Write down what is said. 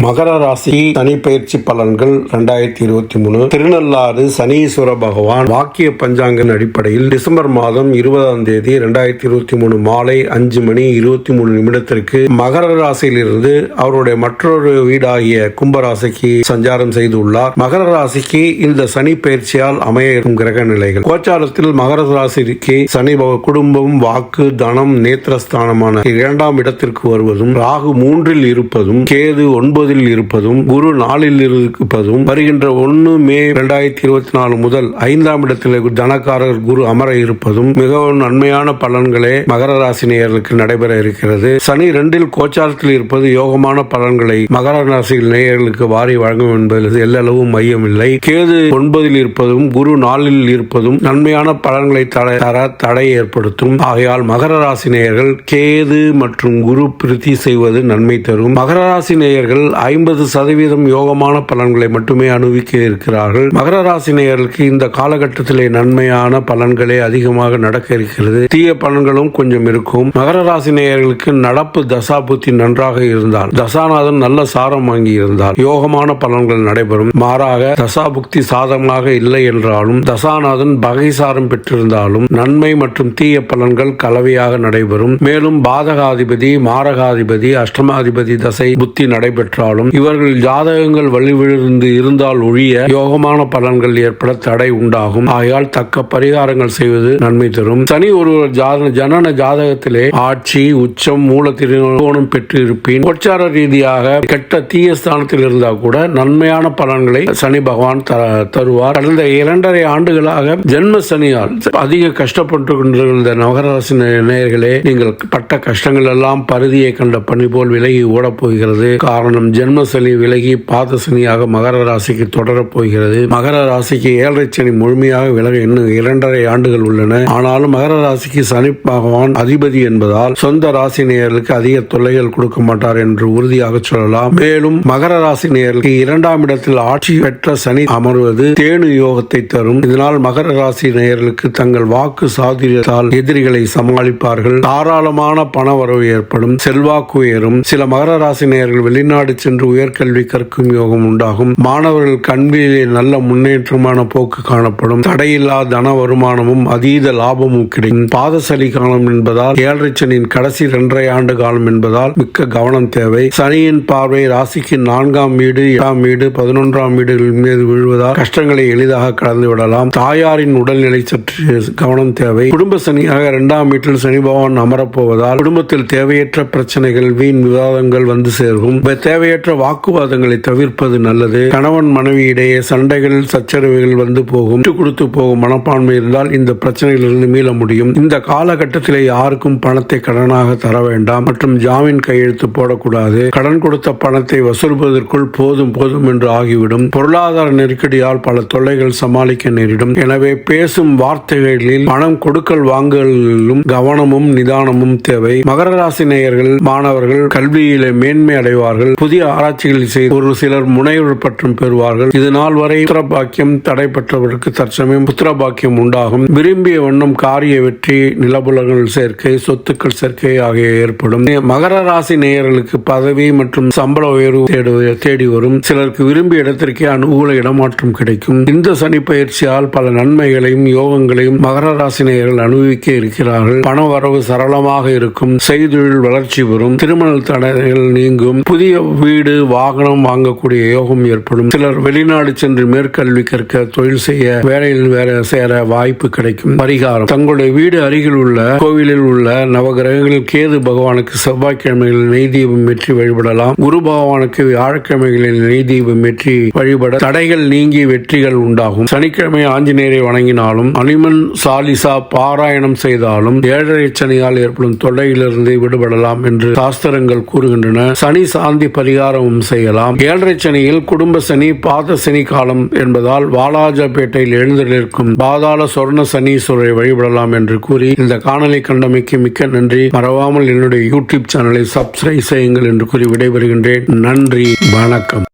மகர ராசி சனி பயிற்சி பலன்கள் 2023. திருநள்ளாறு சனீஸ்வர பகவான் வாக்கிய பஞ்சாங்கின் அடிப்படையில் டிசம்பர் மாதம் 20ஆம் தேதி 2023 மாலை 5:23 மகர ராசியிலிருந்து அவருடைய மற்றொரு வீடாகிய கும்பராசிக்கு சஞ்சாரம் செய்துள்ளார். மகர ராசிக்கு இந்த சனி பயிற்சியால் அமையும் கிரக நிலைகள். கோச்சாரத்தில் மகர ராசிக்கு சனி குடும்பம், வாக்கு, தனம், நேத்திரஸ்தானமான 2ஆம் இடத்திற்கு வருவதும், ராகு 3இல் இருப்பதும், கேது 9 இருப்பதும், குரு 4இல் இருப்பதும், வருகின்ற 1 மே 2024 முதல் 5ஆம் இடத்தில் தனக்காரர் குரு அமர இருப்பதும் மிகவும் நன்மையான பலன்களே மகர ராசி நேயர்களுக்கு நடைபெற இருக்கிறது. சனி 2இல் கோச்சாரத்தில் இருப்பது யோகமான பலன்களை மகர ராசி நேயர்களுக்கு வாரி வழங்கும் என்பதில் எல்லளவும் மையமில்லை. கேது 9இல் இருப்பதும், குரு 4இல் இருப்பதும் நன்மையான பலன்களை தடை ஏற்படுத்தும். ஆகையால் மகர ராசி நேயர்கள் கேது மற்றும் குரு பிரீத்தி செய்வது நன்மை தரும். மகர ராசி நேயர்கள் 50% யோகமான பலன்களை மட்டுமே அனுபவிக்க இருக்கிறார்கள். மகர ராசி நேயர்களுக்கு இந்த காலகட்டத்திலே நன்மையான பலன்களே அதிகமாக நடக்க இருக்கிறது. தீய பலன்களும் கொஞ்சம் இருக்கும். மகர ராசி நேயர்களுக்கு நடப்பு தசா புத்தி நன்றாக இருந்தால், தசாநாதன் நல்ல சாரம் வாங்கி இருந்தால் யோகமான பலன்கள் நடைபெறும். மாறாக தசா புக்தி சாதகமாக இல்லை என்றாலும், தசாநாதன் பகைசாரம் பெற்றிருந்தாலும் நன்மை மற்றும் தீய பலன்கள் கலவையாக நடைபெறும். மேலும் பாதகாதிபதி, மாரகாதிபதி, அஷ்டமாதிபதி தசை புத்தி நடைபெற்றாலும் இவர்கள் ஜாதகங்கள் வழிவிழுந்து இருந்தால் ஒழிய யோகமான பலன்கள் ஏற்பட தடை உண்டாகும். ஆகையால் தக்க பரிகாரங்கள் செய்வது நன்மை தரும். சனி ஒரு ஜனன ஜாதகத்திலே ஆட்சி, உச்சம், மூல திருகோணம் பெற்று இருப்பின் கோச்சார ரீதியாக கெட்ட தீய ஸ்தானத்தில் இருந்தால் கூட நன்மையான பலன்களை சனி பகவான் தருவார். கடந்த 2.5 ஆண்டுகளாக ஜென்ம சனியால் அதிக கஷ்டப்பட்டு கொண்டிருந்த மகர ராசி நேயர்களே, நீங்கள் பட்ட கஷ்டங்கள் எல்லாம் பருதியை கண்ட பனி போல் விலகி ஓடப் போகிறது. காரணம், ஜென்ம சனி விலகி பாத சனியாக மகர ராசிக்கு தொடரப் போகிறது. மகர ராசிக்கு 7.5 சனி முழுமையாக விலக இன்னும் 2.5 ஆண்டுகள் உள்ளன. ஆனாலும் மகர ராசிக்கு சனி பகவான் அதிபதி என்பதால் சொந்த ராசி நேயர்களுக்கு அதிக தொல்லைகள் கொடுக்க மாட்டார் என்று உறுதியாக சொல்லலாம். மேலும் மகர ராசி நேயர்களுக்கு 2ஆம் இடத்தில் ஆட்சி பெற்ற சனி அமர்வது தேனு யோகத்தை தரும். இதனால் மகர ராசி நேயர்களுக்கு தங்கள் வாக்கு சாதுரியத்தால் எதிரிகளை சமாளிப்பார்கள். தாராளமான பண வரவு ஏற்படும். செல்வாக்கு உயரும். சில மகர ராசி நேயர்கள் வெளிநாடு சென்று உயர்கல்வி கற்கும் யோகம் உண்டாகும். மாணவர்கள் கல்வியிலே நல்ல முன்னேற்றமான போக்கு காணப்படும். தடையில்லா தன வருமானமும் அதீத லாபமும் கிடைக்கும். பாதசனி காலம் என்பதால் 7.5 சனியின் கடைசி 2.5 ஆண்டு காலம் என்பதால் மிக்க கவனம் தேவை. சனியின் பார்வை ராசிக்கு 4ஆம் வீடு, 8ஆம் வீடு, 11ஆம் வீடுகள் மீது விழுவதால் கஷ்டங்களை எளிதாக கடந்து விடலாம். தாயாரின் உடல்நிலை சற்று கவனம் தேவை. குடும்ப சனியாக 2ஆம் வீட்டில் சனி பகவான் அமரப்போவதால் குடும்பத்தில் தேவையற்ற பிரச்சனைகள், வீண் விவாதங்கள் வந்து சேர்க்கும். தேவையற்ற வாக்குவாதங்களை தவிர்ப்பது நல்லது. கணவன் மனைவி இடையே சண்டைகள், சச்சரவுகள் வந்து போகும். விட்டு கொடுத்து போகும் மனப்பான்மை இருந்தால் இந்த பிரச்சனைகளிலிருந்து மீள முடியும். இந்த காலகட்டத்திலே யாருக்கும் பணத்தை கடனாக தர வேண்டாம் மற்றும் ஜாமீன் கையெழுத்து போடக்கூடாது. கடன் கொடுத்த பணத்தை வசூலிப்பதற்குள் போதும் போதும் என்று ஆகிவிடும். பொருளாதார நெருக்கடியால் பல தொல்லைகள் சமாளிக்க நேரிடும். எனவே பேசும் வார்த்தைகளில் பணம் கொடுக்கல் வாங்கலிலும் கவனமும் நிதானமும் தேவை. மகர ராசி நேயர்கள், மாணவர்கள் கல்வியிலே மேன்மை அடைவார்கள். புதிய ஆராய்ச்சிகளை செய்து ஒரு சிலர் முனைவர் பட்டம் பெறுவார்கள். இது நாள் வரை புத்திர பாக்கியம் தடைப்பட்டவர்களுக்கு தற்சமயம் புத்திர பாக்கியம் உண்டாகும். விரும்பிய வண்ணம் காரிய வெற்றி, நிலபுலங்கள் சேர்க்கை, சொத்துக்கள் சேர்க்கை ஆகிய ஏற்படும். மகர ராசி நேயர்களுக்கு பதவி மற்றும் சம்பள உயர்வு தேடி வரும். சிலருக்கு விரும்பிய இடத்திற்கே அனுகூல இடமாற்றம் கிடைக்கும். இந்த சனி பயிற்சியால் பல நன்மைகளையும் யோகங்களையும் மகர ராசி நேயர்கள் அனுபவிக்க இருக்கிறார்கள். பண வரவு சரளமாக இருக்கும். செய்தொழில் வளர்ச்சி பெறும். திருமண தடைகள் நீங்கும். புதிய வீடு, வாகனம் வாங்கக்கூடிய யோகம் ஏற்படும். சிலர் வெளிநாடு சென்று மேற்கல்வி கற்க, தொழில் செய்ய, வேலையில் சேர வாய்ப்பு கிடைக்கும். பரிகாரம்: தங்களுடைய வீடு அருகில் உள்ள கோவிலில் உள்ள நவகிரகங்களில் கேது பகவானுக்கு செவ்வாய்க்கிழமைகளில் நெய் தீபம் ஏற்றி வழிபடலாம். குரு பகவானுக்கு வியாழக்கிழமைகளில் நெய் தீபம் ஏற்றி வழிபட தடைகள் நீங்கி வெற்றிகள் உண்டாகும். சனிக்கிழமை ஆஞ்சநேயரை வணங்கினாலும், அனுமன் சாலிசா பாராயணம் செய்தாலும் 7.5 சனியால் ஏற்படும் தொல்லையிலிருந்து விடுபடலாம் என்று சாஸ்திரங்கள் கூறுகின்றன. சனி சாந்தி பரிகாரமும் செய்யலாம். 7.5 சனியில் குடும்ப சனி, பாத சனி காலம் என்பதால் வாலாஜாபேட்டையில் எழுந்திருக்கும் பாதாள சொர்ண சனீஸ்வரரை வழிபடலாம் என்று கூறி இந்த காணொளி கண்டமைக்கு மிக்க நன்றி. மறவாமல் என்னுடைய யூடியூப் சேனலை சப்ஸ்கிரைப் செய்யுங்கள் என்று கூறி விடைபெறுகின்றேன். நன்றி, வணக்கம்.